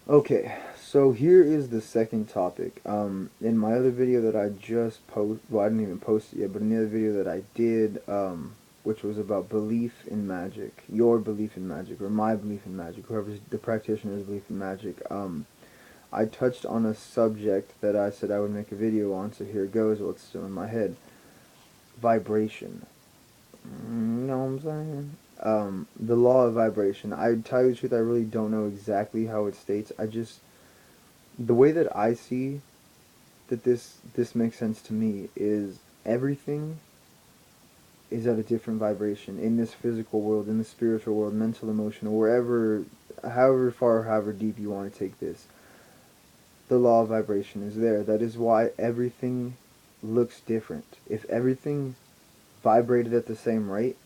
Okay, so here is the second topic. In my other video that I just well, I didn't even post it yet, but in the other video that I did, which was about belief in magic, your belief in magic, or my belief in magic, whoever's the practitioner's belief in magic, I touched on a subject that I said I would make a video on, so here it goes, well, it's still in my head. Vibration. You know what I'm saying? The law of vibration. I tell you the truth, I really don't know exactly how it states. The way that I see that this makes sense to me is everything is at a different vibration in this physical world, in the spiritual world, mental, emotional, wherever, however far, however deep you want to take this. The law of vibration is there. That is why everything looks different. If everything vibrated at the same rate,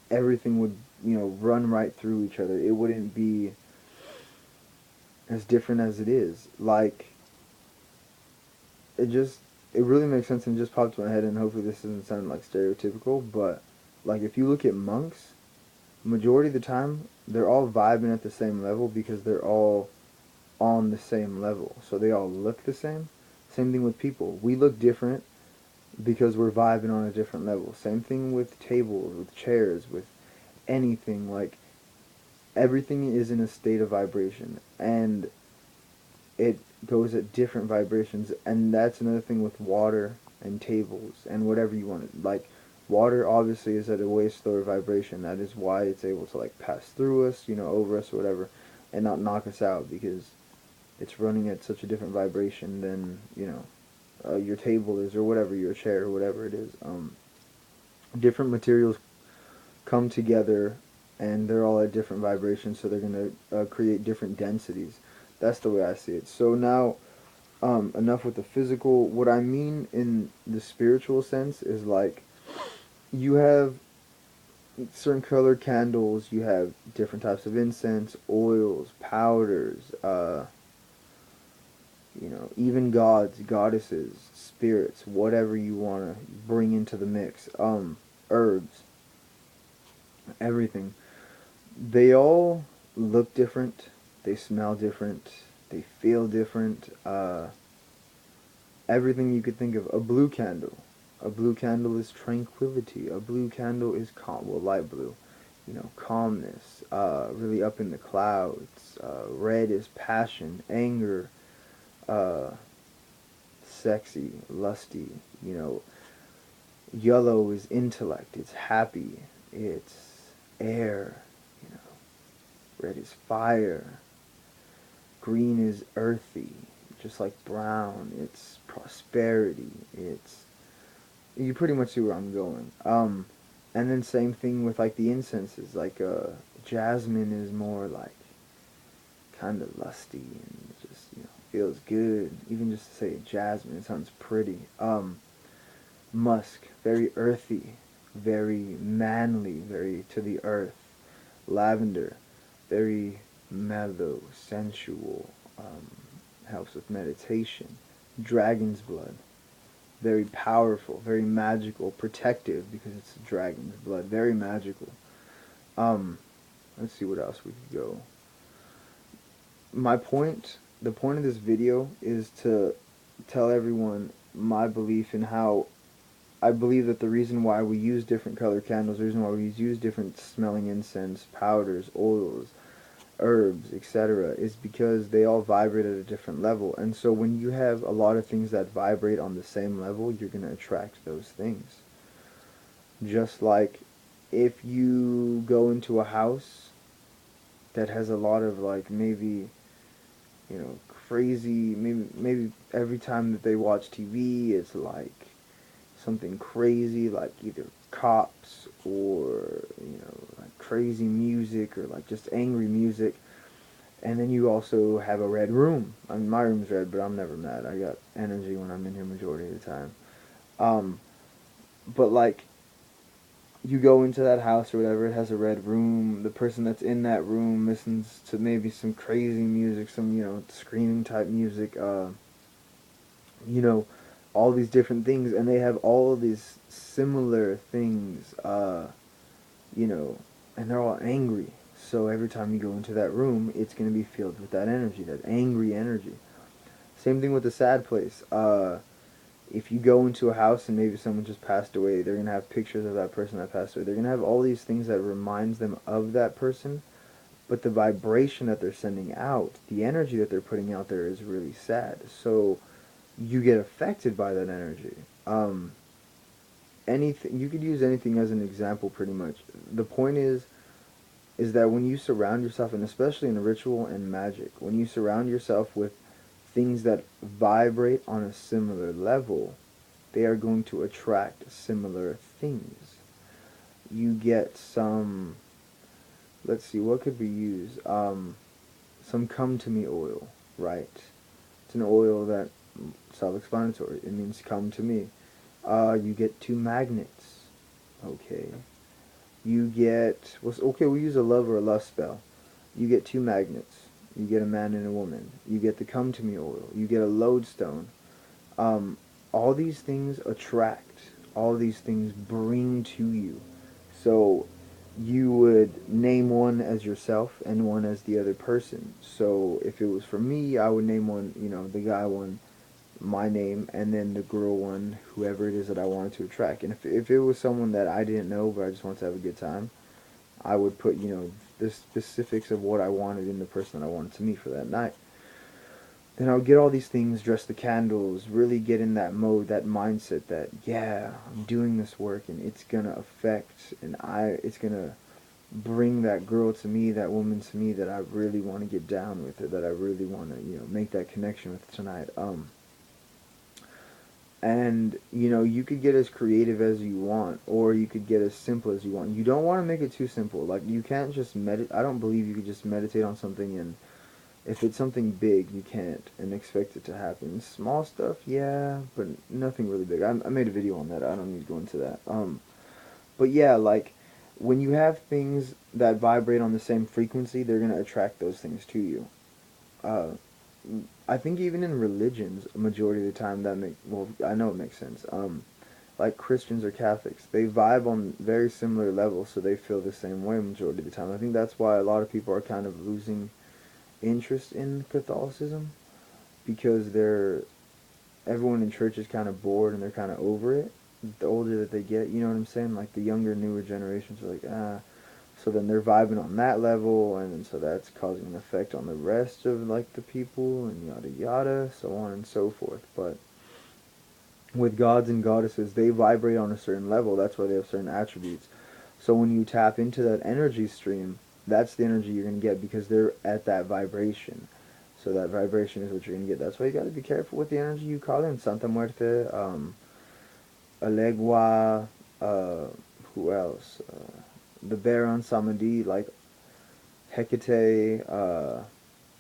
everything would, run right through each other. It wouldn't be as different as it is. Like, it just it really makes sense and just popped in my head, and hopefully this doesn't sound like stereotypical, but like if you look at monks, majority of the time they're all vibing at the same level because they're all on the same level. So they all look the same. Same thing with people. We look different because we're vibing on a different level. Same thing with tables, with chairs, with anything. Like everything is in a state of vibration, and it goes at different vibrations, and that's another thing with water and tables and whatever you want. Like water obviously is at a way slower vibration. That is why it's able to like pass through us, over us or whatever, and not knock us out because it's running at such a different vibration than your table is, or whatever, your chair or whatever it is. Different materials come together and they're all at different vibrations, so they're going to create different densities. That's the way I see it. So now, enough with the physical. What I mean in the spiritual sense is like you have certain colored candles, you have different types of incense, oils, powders, even gods, goddesses, spirits, whatever you want to bring into the mix. Herbs, everything. They all look different, they smell different, they feel different. Everything you could think of. A blue candle. A blue candle is tranquility. A blue candle is calm. Well, light blue. Calmness. Really up in the clouds. Red is passion, anger, uh, sexy, lusty. You know, Yellow is intellect. It's happy. It's air. You know, red is fire. Green is earthy, just like brown. It's prosperity. It's You pretty much see where I'm going. And then same thing with like the incenses. Like jasmine is more like kind of lusty and just feels good. Even just to say jasmine, it sounds pretty. Musk, very earthy, very manly, very to the earth. Lavender, very mellow, sensual. Helps with meditation. Dragon's blood, very powerful, very magical, protective because it's dragon's blood, very magical. Um, let's see what else we could go. My point, the point of this video is to tell everyone my belief in how I believe that the reason why we use different color candles, the reason why we use different smelling incense, powders, oils, herbs, etc., is because they all vibrate at a different level. And so when you have a lot of things that vibrate on the same level, you're going to attract those things. Just like if you go into a house that has a lot of like maybe, crazy, maybe every time that they watch TV it's like something crazy, like either cops or like crazy music or like just angry music. And then you also have a red room. I mean, my room's red, but I'm never mad. I got energy when I'm in here majority of the time. Um, but like, you go into that house or whatever, it has a red room. The person that's in that room listens to maybe some crazy music, some, screaming type music, you know, all these different things, and they have all of these similar things, you know, and they're all angry. So every time you go into that room, it's going to be filled with that energy, that angry energy. Same thing with the sad place. If you go into a house and maybe someone just passed away, they're going to have pictures of that person that passed away. They're going to have all these things that reminds them of that person, but the vibration that they're sending out, the energy that they're putting out there is really sad. So you get affected by that energy. Anything, you could use anything as an example pretty much. The point is that when you surround yourself, and especially in ritual and magic, when you surround yourself with things that vibrate on a similar level, they are going to attract similar things. You get some, let's see, what could we use? Some come to me oil, right? It's an oil that, self-explanatory, it means come to me. You get two magnets, okay? You get, well, okay, we use a love or a lust spell. You get two magnets. You get a man and a woman. You get the come to me oil. You get a lodestone. All these things attract. All these things bring to you. So you would name one as yourself and one as the other person. So if it was for me, I would name one, the guy one, my name, and then the girl one, whoever it is that I wanted to attract. And if it was someone that I didn't know but I just wanted to have a good time, I would put, the specifics of what I wanted in the person that I wanted to meet for that night. Then I would get all these things, dress the candles, really get in that mode, that mindset that, yeah, I'm doing this work and it's gonna affect and it's gonna bring that girl to me, that woman to me that I really want to get down with, or that I really want to, make that connection with tonight. And you could get as creative as you want, or you could get as simple as you want. You don't want to make it too simple. Like, you can't just meditate. I don't believe you could just meditate on something, and if it's something big, you can't and expect it to happen. Small stuff, yeah, but nothing really big. I made a video on that. I don't need to go into that. But yeah, like, when you have things that vibrate on the same frequency, they're gonna attract those things to you. uh, I think even in religions, a majority of the time well, I know it makes sense. Like Christians or Catholics, they vibe on very similar levels, so they feel the same way majority of the time. I think that's why a lot of people are kind of losing interest in Catholicism, because everyone in church is kind of bored and they're kind of over it. The older that they get, you know what I'm saying? Like the younger, newer generations are like, ah. So then they're vibing on that level, and so that's causing an effect on the rest of like the people, and yada yada, so on and so forth. But with gods and goddesses, they vibrate on a certain level. That's why they have certain attributes. So when you tap into that energy stream, that's the energy you're going to get, because they're at that vibration. So that vibration is what you're going to get. That's why you got to be careful with the energy you call in. Santa Muerte, Alegua, who else? The Baron Samedi, like Hecate,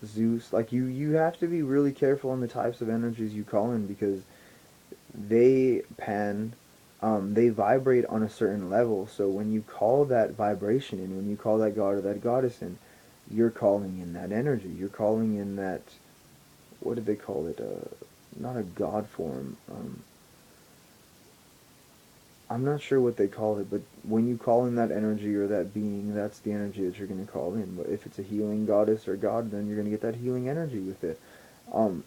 Zeus. Like, you have to be really careful on the types of energies you call in, because they they vibrate on a certain level. So when you call that vibration in, when you call that god or that goddess in, you're calling in that energy. You're calling in that, what did they call it? Not a god form. I'm not sure what they call it, but when you call in that energy or that being, that's the energy that you're going to call in. But if it's a healing goddess or god, then you're going to get that healing energy with it. Um,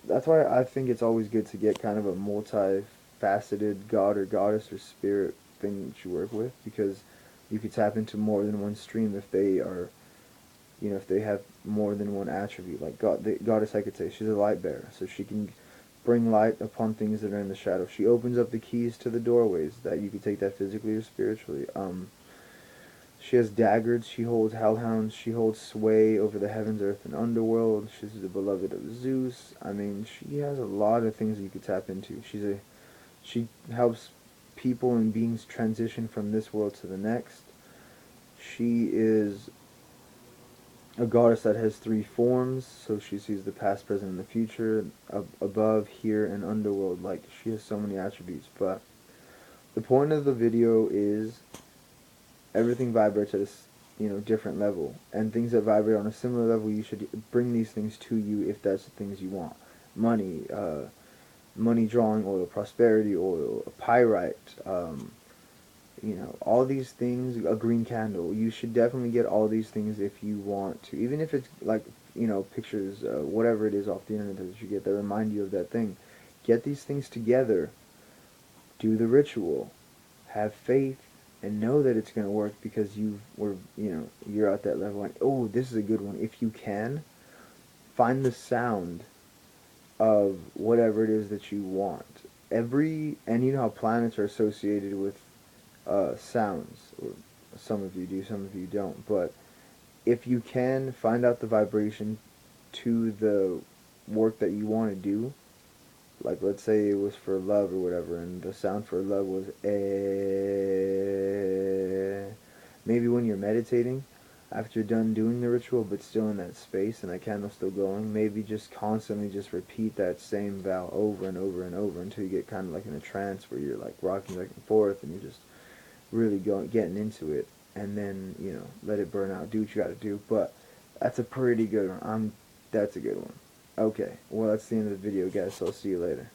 that's why I think it's always good to get kind of a multi-faceted god or goddess or spirit thing that you work with, because you could tap into more than one stream if they are, if they have more than one attribute. Like the goddess Hecate, she's a light bearer, so she can bring light upon things that are in the shadow. She opens up the keys to the doorways, that you could take that physically or spiritually. She has daggers, she holds hellhounds, she holds sway over the heavens, earth, and underworld. She's the beloved of Zeus. I mean, she has a lot of things that you could tap into. She helps people and beings transition from this world to the next. She is a goddess that has three forms, so she sees the past, present, and the future, above, here, and underworld. Like, she has so many attributes. But the point of the video is everything vibrates at a different level, and things that vibrate on a similar level, you should bring these things to you if that's the things you want. Money drawing oil, prosperity oil, pyrite, you know, all these things, a green candle. You should definitely get all these things if you want to. Even if it's like, you know, pictures, whatever it is off the internet that you get that remind you of that thing. Get these things together. Do the ritual. Have faith and know that it's going to work because you're at that level and, oh, this is a good one. If you can, find the sound of whatever it is that you want. And you know how planets are associated with sounds. Or some of you do, some of you don't. But if you can find out the vibration to the work that you want to do, like let's say it was for love or whatever, and the sound for love was eh. Maybe when you're meditating, after you're done doing the ritual, but still in that space and that candle's still going, maybe just constantly just repeat that same vow over and over and over until you get kind of like in a trance where you're like rocking back and forth and you're just really getting into it, and then let it burn out. Do what you got to do. But that's a pretty good one. That's a good one. Okay, well that's the end of the video, guys. So I'll see you later.